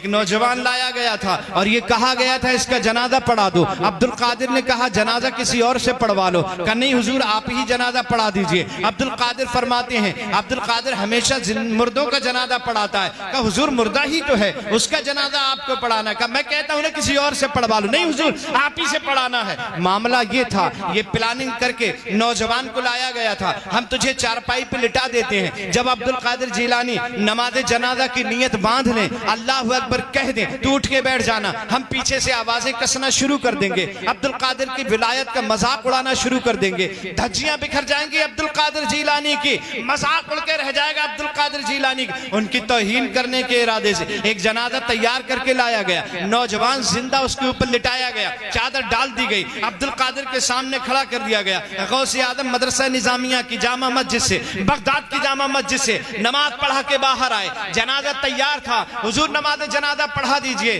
ایک نوجوان لایا گیا تھا اور یہ کہا گیا تھا اس کا جنازہ پڑھا دو. عبد القادر نے کہا جنازہ کسی اور سے پڑھوا لو. کہا نہیں حضور آپ ہی جنازہ پڑھا دیجئے. عبد القادر فرماتے ہیں عبد القادر ہمیشہ مردوں کا جنازہ پڑھاتا ہے. کہا حضور مردہ ہی تو ہے, اس کا جنازہ آپ کو پڑھانا ہے. کہا میں کہتا ہوں کسی اور سے پڑھوا لو. نہیں حضور آپ ہی سے پڑھانا ہے. معاملہ یہ تھا, یہ پلاننگ کر کے نوجوان کو لایا گیا تھا. ہم تجھے چارپائی پہ لٹا دیتے ہیں, جب عبد القادر جیلانی نماز جنازہ کی نیت باندھ لیں, اللہ اکبر کہہ دیں, تو اٹھ کے بیٹھ جانا, ہم پیچھے سے آوازیں کسنا شروع کر دیں گے, عبد القادر کی ولایت کا مذاق اڑانا شروع کر دیں گے, دھجیاں بکھر جائیں گی عبد القادر جیلانی کی, مذاق اڑ کے رہ جائے گا عبد القادر جیلانی کی. ان کی توہین کرنے کے ارادے سے ایک جنازہ تیار کر کے لایا گیا, نوجوان زندہ اس کے اوپر لٹایا گیا, چادر ڈال دی گئی, عبد القادر کے سامنے کھڑا کر دیا گیا. غوث اعظم مدرسہ نظامیہ کی جامع مسجد سے, بغداد کی جامع مسجد سے نماز پڑھا کے باہر آئے. جنازہ تیار تھا, حضور نماز جنازہ پڑھا دیجئے.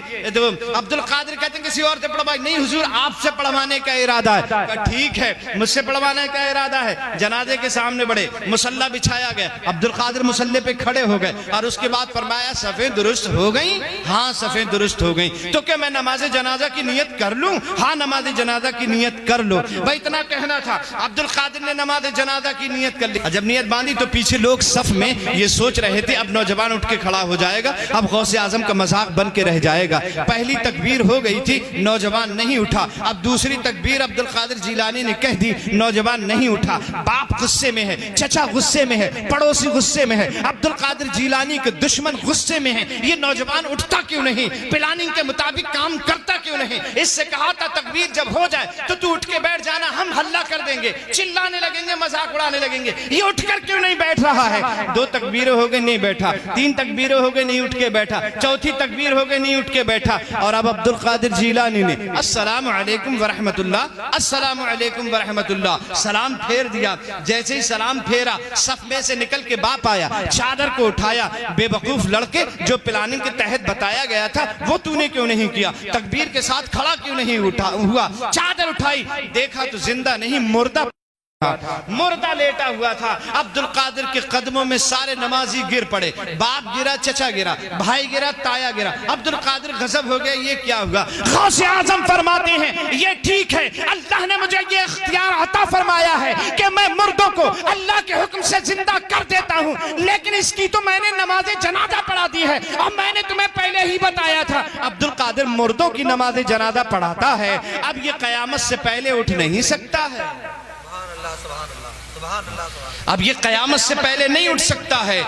عبد القادر کہتے ہیں کسی اور سے پڑھوائے. نہیں حضور آپ سے پڑھوانے کا ارادہ ہے. کہا ٹھیک ہے مجھ سے پڑھوانے کا ارادہ ہے. جنازے کے سامنے بڑھے, مصلی بچھایا گیا, عبد القادر مصلی پہ کھڑے ہو گئے اور اس کے بعد فرمایا صفیں درست ہو گئیں؟ ہاں صفیں درست ہو گئیں. تو کہ میں نماز جنازہ کی نیت کر لوں؟ ہاں نماز جنازہ کی نیت کر لو. بھائی اتنا کہنا تھا. عبد القادر نے نماز جنازہ کی نیت کر لی. جب نیت باندھی تو پیچھے لوگ صف میں یہ سوچ رہے تھے اب نوجوان اٹھ کے کھڑا ہو جائے گا, اب غوث اعظم کا مذاق بن کے رہ جائے گا. پہلی تکبیر ہو گئی تھی, نوجوان نہیں اٹھا. اب دوسری تکبیر عبد القادر جیلانی نے کہہ دی, نوجوان نہیں اٹھا. باپ غصے میں ہے, چچا غصے میں ہے, پڑوسی غصے میں ہے, عبد القادر جیلانی کے دشمن غصے میں ہیں. یہ نوجوان اٹھتا کیوں نہیں, پلاننگ کے مطابق کام کرتا کیوں نہیں؟ اس سے کہا تھا تکبیر جب ہو جائے تو اٹھ کے بیٹھ جانا, ہم ہلہ کر دیں گے, چلانے لگیں گے, مذاق اڑانے لگیں گے. یہ اٹھ کر کیوں نہیں بیٹھ رہا ہے؟ دو تکبیریں ہو گئے نہیں بیٹھا, تین تکبیریں ہو گئے نہیں اٹھ کے بیٹھا, چوتھی تکبیر ہو گئے نہیں اٹھ کے بیٹھا. اور اب عبد القادر جیلانی نے السلام علیکم ورحمت اللہ, السلام علیکم ورحمت اللہ سلام پھیر دیا. جیسے ہی سلام پھیرا صف میں سے نکل کے باپ آیا, چادر کو اٹھایا. بے وقوف لڑکے, جو پلاننگ کے تحت بتایا گیا تھا وہ تو نے کیوں نہیں کیا؟ تکبیر کے ساتھ کھڑا کیوں نہیں ہوا؟ چادر اٹھائی, دیکھا تو زندہ نہیں مردہ لیٹا ہوا تھا. عبد القادر کے قدموں میں سارے نمازی گر پڑے, باپ گرا, چچا گرا, بھائی گرا, تایا گرا. عبد القادر غضب ہو گیا, یہ کیا ہوا؟ غوث اعظم فرماتے ہیں یہ ٹھیک ہے, اللہ نے مجھے یہ اختیار عطا فرمایا ہے کہ میں مردوں کو اللہ کے حکم سے زندہ کر دیتا ہوں, لیکن اس کی تو میں نے نماز جنازہ پڑھا دی ہے اور میں نے تمہیں پہلے ہی بتایا تھا. عبد القادر مردوں کی نماز جنازہ پڑھاتا ہے, اب یہ قیامت سے پہلے اٹھ نہیں سکتا ہے. اب یہ قیامت سے پہلے نہیں اٹھ سکتا ہے.